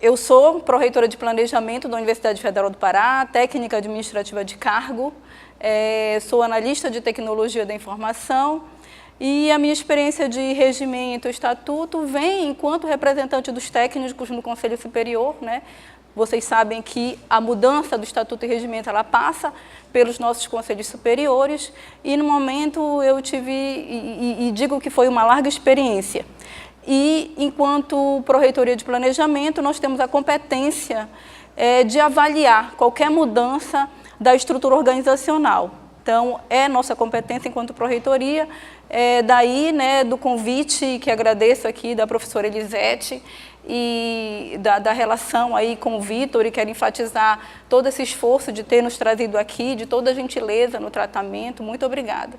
Eu sou pró-reitora de Planejamento da Universidade Federal do Pará, técnica administrativa de cargo, sou analista de Tecnologia da Informação e a minha experiência de regimento e estatuto vem enquanto representante dos técnicos no Conselho Superior, né? Vocês sabem que a mudança do Estatuto e Regimento ela passa pelos nossos conselhos superiores e, no momento, eu tive, e digo que foi uma larga experiência. E, enquanto Pró-Reitoria de Planejamento, nós temos a competência de avaliar qualquer mudança da estrutura organizacional. Então, é nossa competência enquanto Pró-Reitoria, daí, né, do convite que agradeço aqui da professora Elisete, e da relação aí com o Vitor, e quero enfatizar todo esse esforço de ter nos trazido aqui, de toda a gentileza no tratamento, muito obrigada.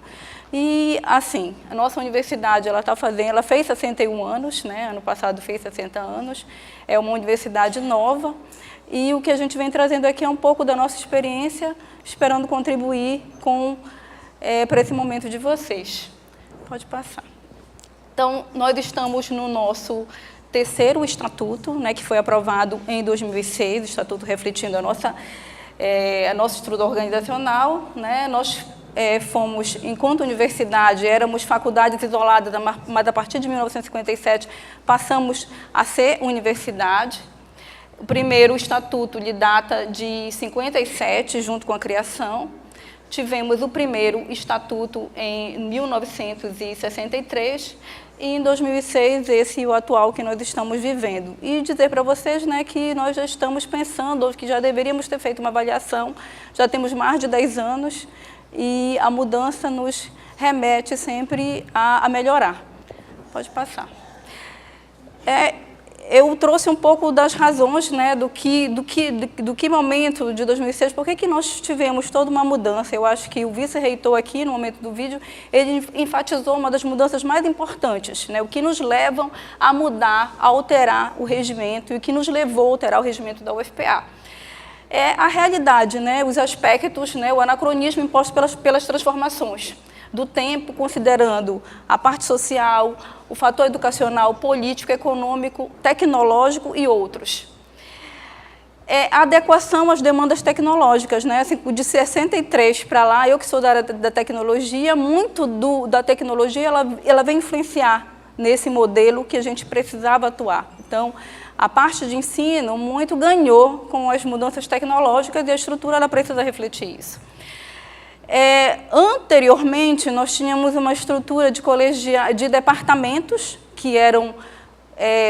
E, assim, a nossa universidade, ela fez 61 anos, né, ano passado fez 60 anos, é uma universidade nova, e o que a gente vem trazendo aqui é um pouco da nossa experiência, esperando contribuir para esse momento de vocês. Pode passar. Então, nós estamos no nosso terceiro estatuto, né, que foi aprovado em 2006, o estatuto refletindo a nossa estrutura organizacional, né. Nós fomos, enquanto universidade, éramos faculdades isoladas, mas a partir de 1957 passamos a ser universidade. O primeiro estatuto lhe data de 57, junto com a criação. Tivemos o primeiro estatuto em 1963 e em 2006 esse é o atual que nós estamos vivendo. E dizer para vocês, né, que nós já estamos pensando, que já deveríamos ter feito uma avaliação, já temos mais de 10 anos e a mudança nos remete sempre a melhorar. Pode passar. Eu trouxe um pouco das razões, né, do que momento de 2006, por que nós tivemos toda uma mudança. Eu acho que o vice-reitor aqui, no momento do vídeo, ele enfatizou uma das mudanças mais importantes, né, o que nos levam a mudar, a alterar o regimento e o que nos levou a alterar o regimento da UFPA. É a realidade, né, os aspectos, né, o anacronismo imposto pelas transformações do tempo, considerando a parte social, o fator educacional, político, econômico, tecnológico e outros. A adequação às demandas tecnológicas, né? Assim, de 63 para lá, eu que sou da área da tecnologia, muito da tecnologia ela vem influenciar nesse modelo que a gente precisava atuar. Então, a parte de ensino muito ganhou com as mudanças tecnológicas e a estrutura ela precisa refletir isso. Anteriormente, nós tínhamos uma estrutura de departamentos, que eram,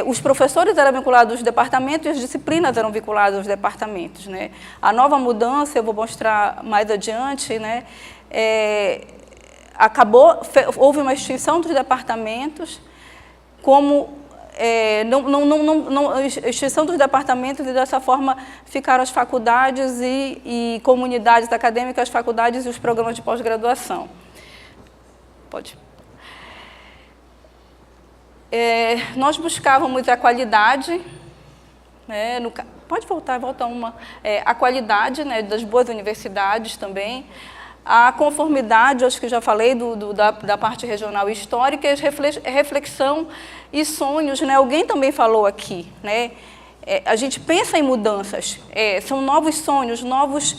os professores eram vinculados aos departamentos e as disciplinas eram vinculadas aos departamentos, né? A nova mudança, eu vou mostrar mais adiante, né? Houve uma extinção dos departamentos, extinção dos departamentos e, dessa forma, ficaram as faculdades e comunidades acadêmicas, as faculdades e os programas de pós-graduação. Pode. Nós buscávamos a qualidade, né, pode voltar a qualidade, né, das boas universidades também, a conformidade, acho que já falei da parte regional histórica, reflexão e sonhos, né? Alguém também falou aqui, né? A gente pensa em mudanças, são novos sonhos, novas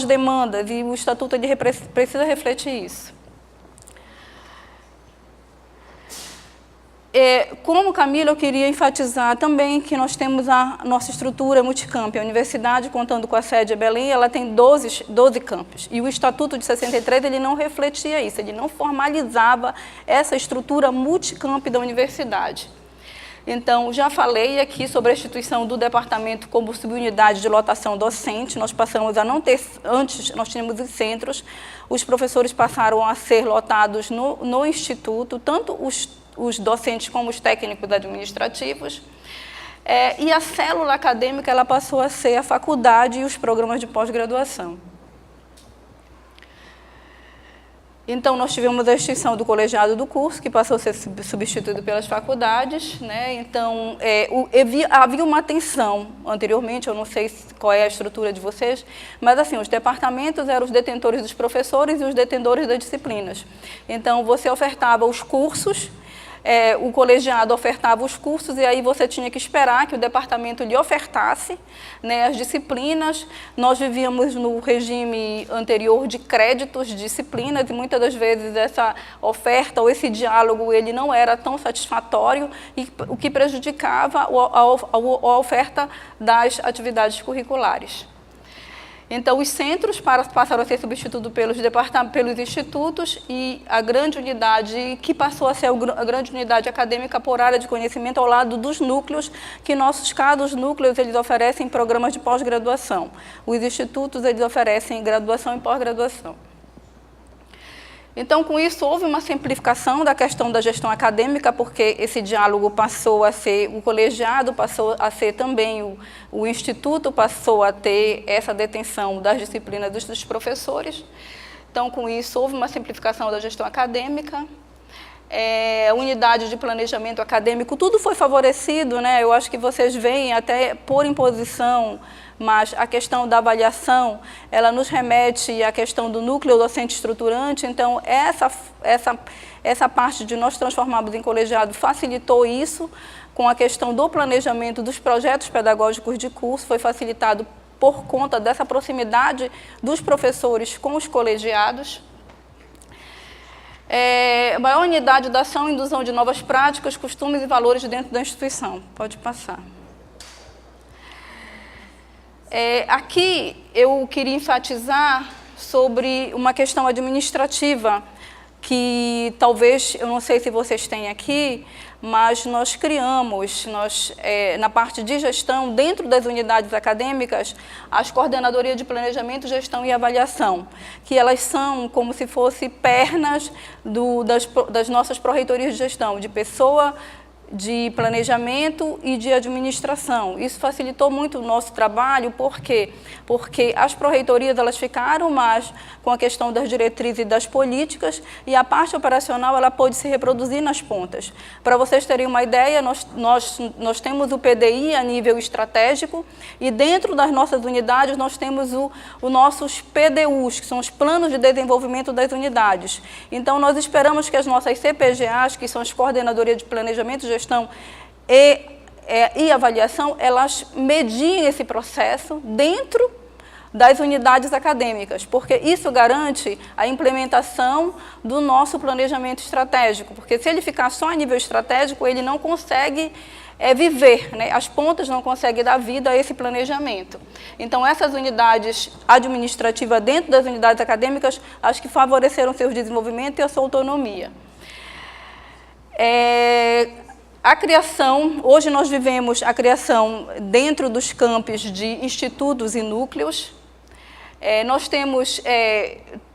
demandas, e o Estatuto ele precisa refletir isso. Como Camila, eu queria enfatizar também que nós temos a nossa estrutura multicamp. A universidade, contando com a sede em Belém, ela tem 12 campos. E o Estatuto de 63 ele não refletia isso, ele não formalizava essa estrutura multicamp da universidade. Então, já falei aqui sobre a instituição do departamento como subunidade de lotação docente. Nós passamos a não ter, antes nós tínhamos os centros, os professores passaram a ser lotados no instituto, tanto os docentes como os técnicos administrativos, e a célula acadêmica ela passou a ser a faculdade e os programas de pós-graduação. Então, nós tivemos a extinção do colegiado do curso, que passou a ser substituído pelas faculdades, né? Então, havia uma atenção anteriormente, eu não sei qual é a estrutura de vocês, mas assim, os departamentos eram os detentores dos professores e os detentores das disciplinas. Então, você ofertava os cursos, o colegiado ofertava os cursos e aí você tinha que esperar que o departamento lhe ofertasse, né, as disciplinas. Nós vivíamos no regime anterior de créditos de disciplinas e muitas das vezes essa oferta ou esse diálogo ele não era tão satisfatório, e o que prejudicava a oferta das atividades curriculares. Então, os centros passaram a ser substituídos pelos institutos, e a grande unidade, que passou a ser a grande unidade acadêmica por área de conhecimento, ao lado dos núcleos, que em nossos casos, os núcleos, eles oferecem programas de pós-graduação. Os institutos, eles oferecem graduação e pós-graduação. Então, com isso, houve uma simplificação da questão da gestão acadêmica, porque esse diálogo passou a ser, o colegiado passou a ser também, o instituto passou a ter essa detenção das disciplinas dos professores. Então, com isso, houve uma simplificação da gestão acadêmica. A unidade de planejamento acadêmico, tudo foi favorecido, né? Eu acho que vocês veem até por imposição, mas a questão da avaliação, ela nos remete à questão do núcleo docente estruturante. Então, essa parte de nós transformarmos em colegiado facilitou isso, com a questão do planejamento dos projetos pedagógicos de curso, foi facilitado por conta dessa proximidade dos professores com os colegiados. Maior unidade da ação e indução de novas práticas, costumes e valores dentro da instituição. Pode passar. Aqui eu queria enfatizar sobre uma questão administrativa, que talvez, eu não sei se vocês têm aqui, mas nós criamos, na parte de gestão, dentro das unidades acadêmicas, as coordenadorias de planejamento, gestão e avaliação, que elas são como se fossem pernas das nossas pró-reitorias de gestão, de pessoa, de planejamento e de administração. Isso facilitou muito o nosso trabalho, por quê? Porque as pró-reitorias, elas ficaram mais com a questão das diretrizes e das políticas, e a parte operacional, ela pôde se reproduzir nas pontas. Para vocês terem uma ideia, nós temos o PDI a nível estratégico, e dentro das nossas unidades nós temos os nossos PDUs, que são os planos de desenvolvimento das unidades. Então, nós esperamos que as nossas CPGAs, que são as coordenadorias de planejamento, gestão e avaliação, elas mediem esse processo dentro das unidades acadêmicas, porque isso garante a implementação do nosso planejamento estratégico, porque se ele ficar só a nível estratégico, ele não consegue viver, né? As pontas não conseguem dar vida a esse planejamento. Então, essas unidades administrativas dentro das unidades acadêmicas, acho que favoreceram seu desenvolvimento e a sua autonomia. A criação, hoje nós vivemos a criação dentro dos campos de institutos e núcleos. Nós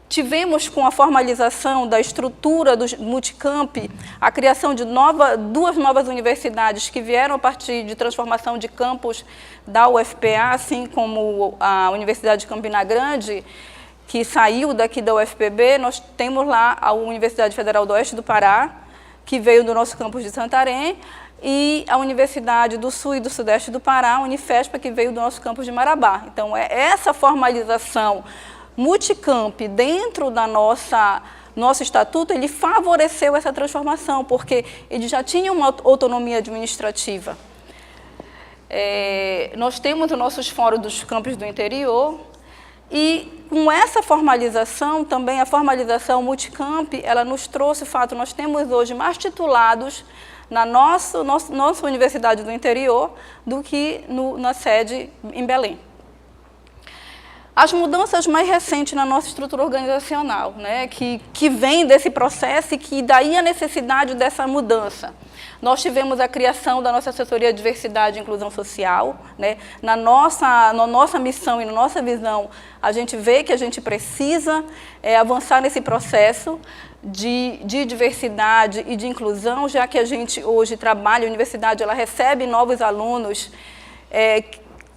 tivemos com a formalização da estrutura do multicamp, a criação de duas novas universidades que vieram a partir de transformação de campus da UFPA, assim como a Universidade de Campina Grande, que saiu daqui da UFPB. Nós temos lá a Universidade Federal do Oeste do Pará, que veio do nosso campus de Santarém, e a Universidade do Sul e do Sudeste do Pará, a Unifespa, que veio do nosso campus de Marabá. Então, essa formalização multicamp dentro da nosso estatuto, ele favoreceu essa transformação, porque ele já tinha uma autonomia administrativa. Nós temos os nossos fóruns dos campos do interior, e com essa formalização, também a formalização multicamp, ela nos trouxe o fato, nós temos hoje mais titulados na nossa universidade do interior do que na sede em Belém. As mudanças mais recentes na nossa estrutura organizacional, né, que vem desse processo e que daí a necessidade dessa mudança. Nós tivemos a criação da nossa assessoria de diversidade e inclusão social, né? Na nossa missão e na nossa visão, a gente vê que a gente precisa avançar nesse processo de diversidade e de inclusão, já que a gente hoje trabalha, a universidade ela recebe novos alunos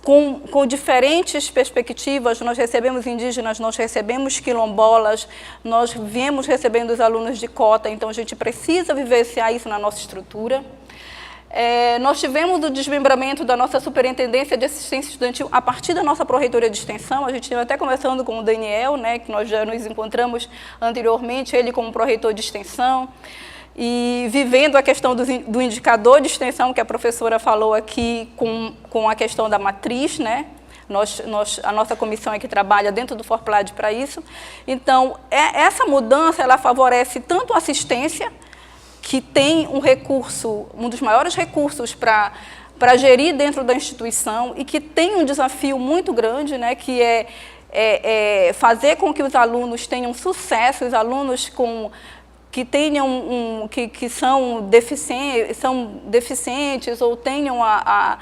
com diferentes perspectivas. Nós recebemos indígenas, nós recebemos quilombolas, nós viemos recebendo os alunos de cota, então a gente precisa vivenciar isso na nossa estrutura. Nós tivemos o desmembramento da nossa superintendência de assistência estudantil a partir da nossa pró-reitoria de extensão. A gente esteve até conversando com o Daniel, né, que nós já nos encontramos anteriormente, ele como pró-reitor de extensão. e vivendo a questão do indicador de extensão, que a professora falou aqui, com a questão da matriz, né? A nossa comissão é que trabalha dentro do Forplad para isso. Então, essa mudança, ela favorece tanto a assistência, que tem um recurso, um dos maiores recursos para gerir dentro da instituição e que tem um desafio muito grande, né, que é fazer com que os alunos tenham sucesso, os alunos que tenham que são deficientes ou tenham a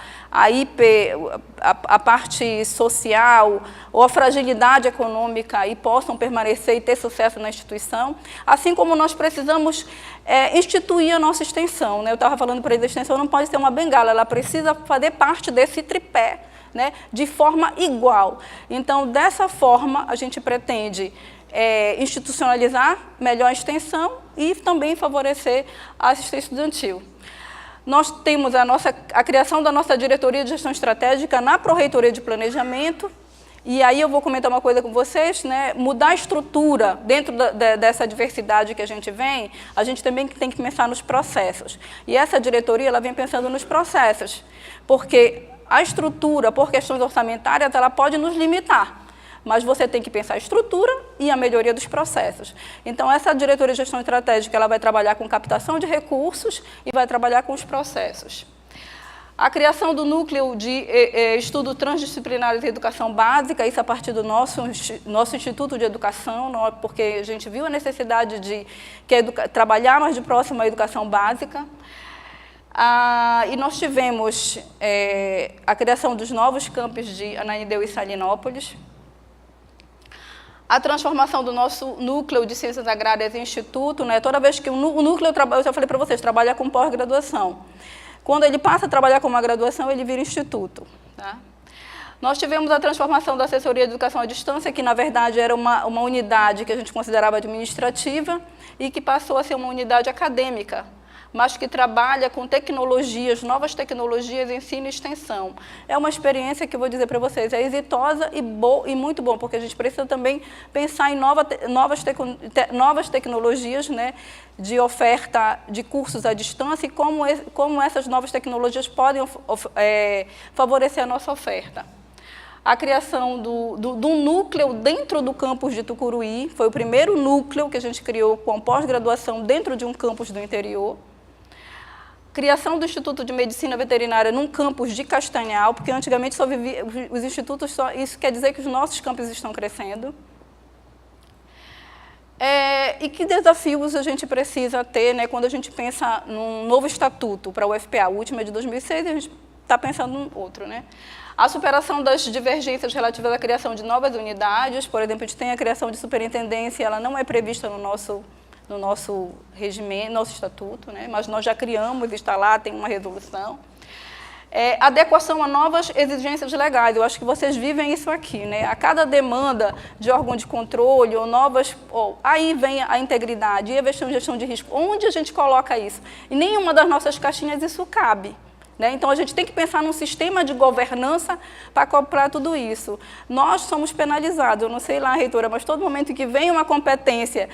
parte social ou a fragilidade econômica e possam permanecer e ter sucesso na instituição, assim como nós precisamos instituir a nossa extensão, né? Eu estava falando para eles, a extensão não pode ser uma bengala, ela precisa fazer parte desse tripé, né, de forma igual. Então, dessa forma, a gente pretende institucionalizar melhor a extensão e também favorecer a assistência estudantil. Nós temos a criação da nossa diretoria de gestão estratégica na Pró-Reitoria de Planejamento, e aí eu vou comentar uma coisa com vocês, né? Mudar a estrutura dentro dessa diversidade que a gente também tem que pensar nos processos. E essa diretoria, ela vem pensando nos processos, porque a estrutura, por questões orçamentárias, ela pode nos limitar, mas você tem que pensar a estrutura e a melhoria dos processos. Então, essa diretoria de gestão estratégica, ela vai trabalhar com captação de recursos e vai trabalhar com os processos. A criação do núcleo de estudo transdisciplinar de educação básica, isso a partir do nosso Instituto de Educação, porque a gente viu a necessidade de trabalhar mais de próximo a educação básica. E nós tivemos a criação dos novos campos de Ananindeua e Salinópolis, a transformação do nosso núcleo de ciências agrárias em instituto, né? Toda vez que o núcleo, eu já falei para vocês, trabalha com pós-graduação. Quando ele passa a trabalhar com uma graduação, ele vira instituto. Tá? Nós tivemos a transformação da assessoria de educação à distância, que na verdade era uma unidade que a gente considerava administrativa e que passou a ser uma unidade acadêmica, mas que trabalha com tecnologias, novas tecnologias, ensino e extensão. É uma experiência que eu vou dizer para vocês, é exitosa e muito bom, porque a gente precisa também pensar em novas tecnologias, né, de oferta de cursos à distância e como essas novas tecnologias podem favorecer a nossa oferta. A criação do núcleo dentro do campus de Tucuruí, foi o primeiro núcleo que a gente criou com pós-graduação dentro de um campus do interior. Criação do Instituto de Medicina Veterinária num campus de Castanhal, porque antigamente só vivia os institutos, isso quer dizer que os nossos campos estão crescendo. E que desafios a gente precisa ter, né, quando a gente pensa num novo estatuto para a UFPA, o último é de 2006 e a gente está pensando num outro, né? A superação das divergências relativas à criação de novas unidades, por exemplo, a gente tem a criação de superintendência, ela não é prevista no nosso regimento, nosso estatuto, né? Mas nós já criamos, está lá, tem uma resolução. Adequação a novas exigências legais, eu acho que vocês vivem isso aqui, né? A cada demanda de órgão de controle aí vem a integridade e a gestão de risco. Onde a gente coloca isso? Em nenhuma das nossas caixinhas isso cabe. Né? Então, a gente tem que pensar num sistema de governança para comprar tudo isso. Nós somos penalizados, eu não sei lá, reitora, mas todo momento que vem uma competência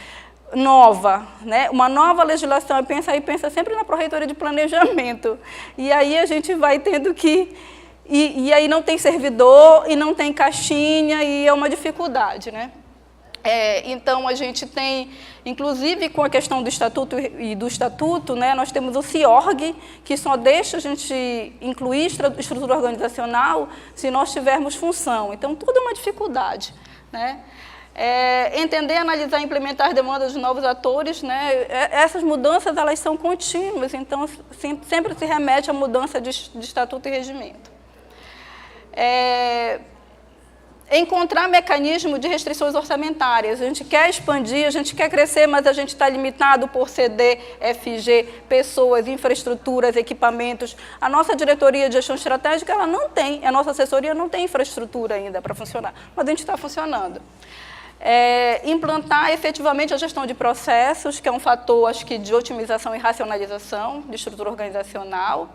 nova, né? Uma nova legislação, eu pensa sempre na Pró-Reitoria de Planejamento. E aí a gente vai tendo que... E aí não tem servidor, e não tem caixinha, e é uma dificuldade, né? Então, a gente tem, inclusive com a questão do estatuto, né, nós temos o CIORG, que só deixa a gente incluir estrutura organizacional se nós tivermos função. Então, tudo é uma dificuldade, né? Entender, analisar e implementar as demandas dos novos atores, né? Essas mudanças, elas são contínuas, então sempre se remete à mudança de estatuto e regimento. Encontrar mecanismo de restrições orçamentárias. A gente quer expandir, a gente quer crescer, mas a gente está limitado por CD, FG, pessoas, infraestruturas, equipamentos. A nossa diretoria de gestão estratégica, ela não tem, a nossa assessoria não tem infraestrutura ainda para funcionar, mas a gente está funcionando. Implantar efetivamente a gestão de processos, que é um fator, acho que, de otimização e racionalização de estrutura organizacional.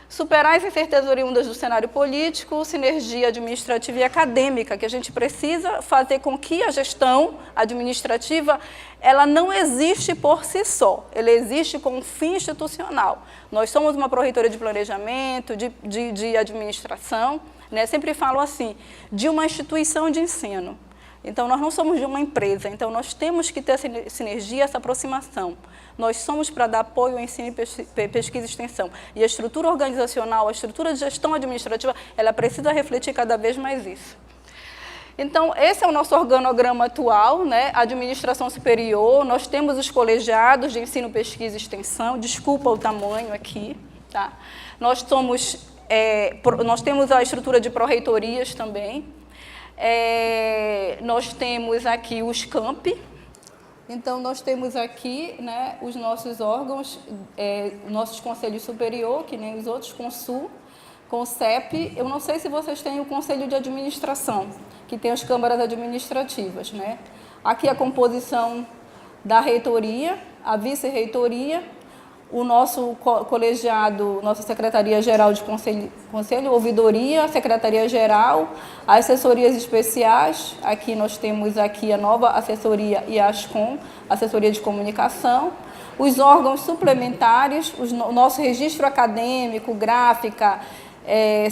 Superar as incertezas oriundas do cenário político, sinergia administrativa e acadêmica, que a gente precisa fazer com que a gestão administrativa ela não existe por si só, ela existe com um fim institucional. Nós somos uma pró-reitoria de planejamento, de administração, né? Sempre falo assim, de uma instituição de ensino. Então, nós não somos de uma empresa, então nós temos que ter essa sinergia, essa aproximação. Nós somos para dar apoio ao ensino, pesquisa e extensão. E a estrutura organizacional, a estrutura de gestão administrativa, ela precisa refletir cada vez mais isso. Então, esse é o nosso organograma atual, né? Administração superior, nós temos os colegiados de ensino, pesquisa e extensão, desculpa o tamanho aqui, tá? Nós temos a estrutura de pró-reitorias também. Nós temos aqui os campi. Então, nós temos aqui, né, os nossos órgãos, nossos conselhos superior, que nem os outros, Consul, CEP. Eu não sei se vocês têm o Conselho de Administração, que tem as câmaras administrativas, né? Aqui a composição da reitoria, a vice-reitoria, o nosso colegiado, nossa Secretaria-Geral de Conselho, Ouvidoria, Secretaria-Geral, assessorias especiais, aqui nós temos aqui a nova assessoria IASCOM, assessoria de comunicação, os órgãos suplementares, o nosso registro acadêmico, gráfica,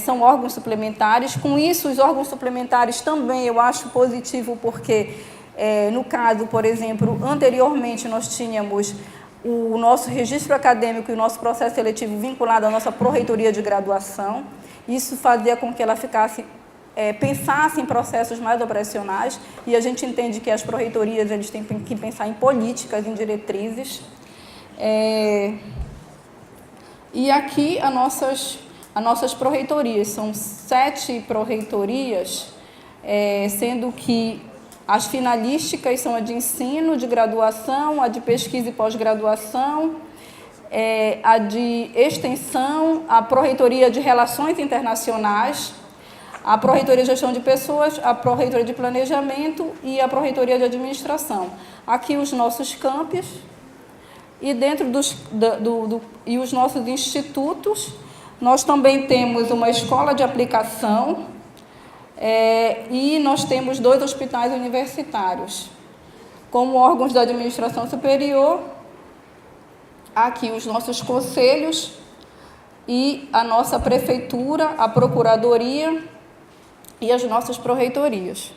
são órgãos suplementares. Com isso, os órgãos suplementares também eu acho positivo, porque, no caso, por exemplo, anteriormente nós tínhamos o nosso registro acadêmico e o nosso processo seletivo vinculado à nossa pró-reitoria de graduação. Isso fazia com que ela pensasse em processos mais operacionais, e a gente entende que as pró-reitorias eles têm que pensar em políticas, em diretrizes. E aqui as nossas pró-reitorias, são 7 pró-reitorias, sendo que as finalísticas são a de ensino, de graduação, a de pesquisa e pós-graduação, a de extensão, a pró-reitoria de relações internacionais, a pró-reitoria de gestão de pessoas, a pró-reitoria de planejamento e a pró-reitoria de administração. Aqui os nossos campos e dentro e os nossos institutos, nós também temos uma escola de aplicação, e nós temos 2 hospitais universitários. Como órgãos da administração superior, aqui os nossos conselhos e a nossa prefeitura, a procuradoria e as nossas pró-reitorias.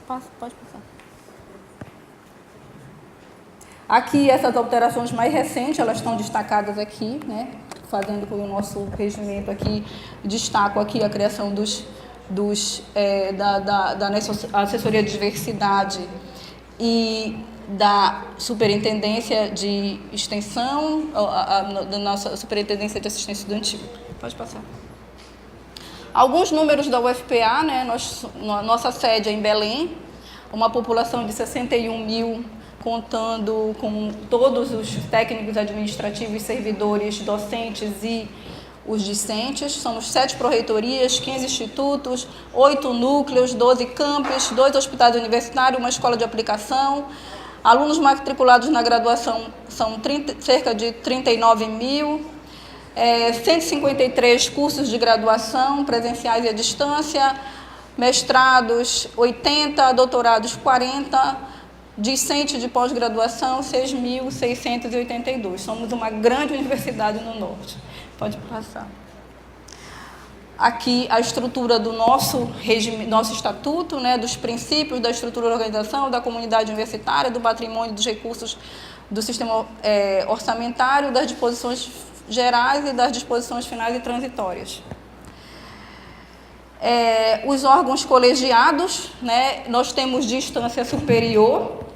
Pode passar. Aqui, essas alterações mais recentes, elas estão destacadas aqui, né? Fazendo com o nosso regimento aqui, destaco aqui a criação da assessoria de diversidade e da superintendência de extensão, da nossa superintendência de assistência estudantil. Pode passar. Alguns números da UFPA, né? Nossa sede é em Belém, uma população de 61 mil, contando com todos os técnicos administrativos, servidores, docentes e os discentes. Somos 7 pró-reitorias, 15 institutos, 8 núcleos, 12 campos, 2 hospitais universitários, uma escola de aplicação. Alunos matriculados na graduação são cerca de 39 mil, 153 cursos de graduação, presenciais e à distância, mestrados 80, doutorados 40, discente de pós-graduação 6.682. Somos uma grande universidade no Norte. Pode passar. Aqui a estrutura do nosso estatuto, né, dos princípios da estrutura da organização, da comunidade universitária, do patrimônio, dos recursos do sistema orçamentário, das disposições gerais e das disposições finais e transitórias. Os órgãos colegiados, né, nós temos de instância superior,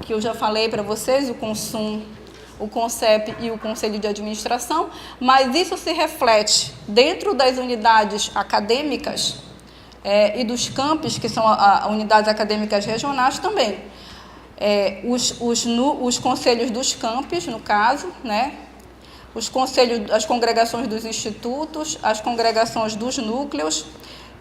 que eu já falei para vocês, o CONSUM, o CONCEP e o Conselho de Administração, mas isso se reflete dentro das unidades acadêmicas e dos campos, que são as unidades acadêmicas regionais também. Os conselhos dos campos, no caso, né? Os conselhos, as congregações dos institutos, as congregações dos núcleos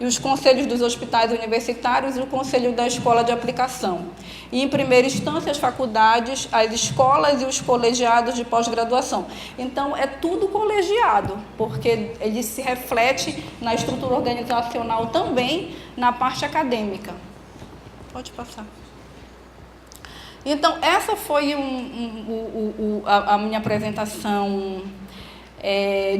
e os conselhos dos hospitais universitários e o conselho da escola de aplicação. E, em primeira instância, as faculdades, as escolas e os colegiados de pós-graduação. Então, é tudo colegiado, porque ele se reflete na estrutura organizacional também, na parte acadêmica. Pode passar. Então, essa foi a minha apresentação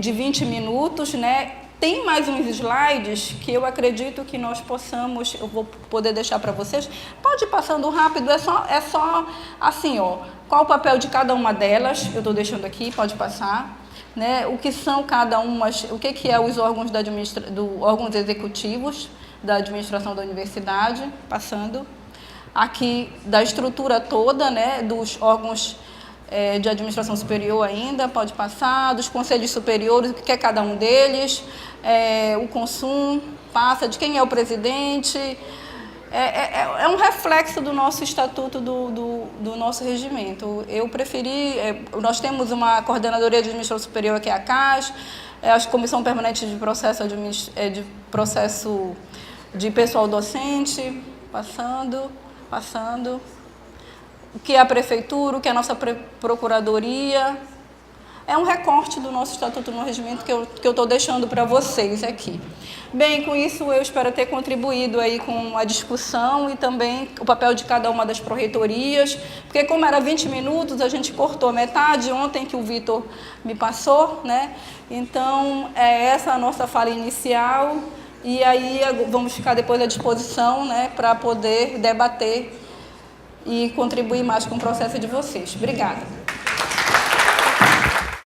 de 20 minutos, né? Tem mais uns slides que eu acredito que nós possamos, eu vou poder deixar para vocês. Pode ir passando rápido, é só assim, ó, qual o papel de cada uma delas, eu estou deixando aqui, pode passar. Né? O que são cada uma, o que é os órgãos órgãos executivos da administração da universidade, passando. Aqui da estrutura toda, né, dos órgãos de administração superior ainda, pode passar, dos conselhos superiores, o que é cada um deles, o consumo, passa, de quem é o presidente, é um reflexo do nosso estatuto, do nosso regimento. Eu preferi, nós temos uma coordenadoria de administração superior, que é a CAS, a Comissão Permanente de Processo de Pessoal Docente, passando, o que é a prefeitura, o que é a nossa procuradoria. É um recorte do nosso estatuto no regimento que eu estou deixando para vocês aqui. Bem, com isso eu espero ter contribuído aí com a discussão e também o papel de cada uma das pró-reitorias, porque como era 20 minutos, a gente cortou metade ontem que o Vitor me passou, né? Então, essa é a nossa fala inicial. E aí vamos ficar depois à disposição, né, para poder debater e contribuir mais com o processo de vocês. Obrigada.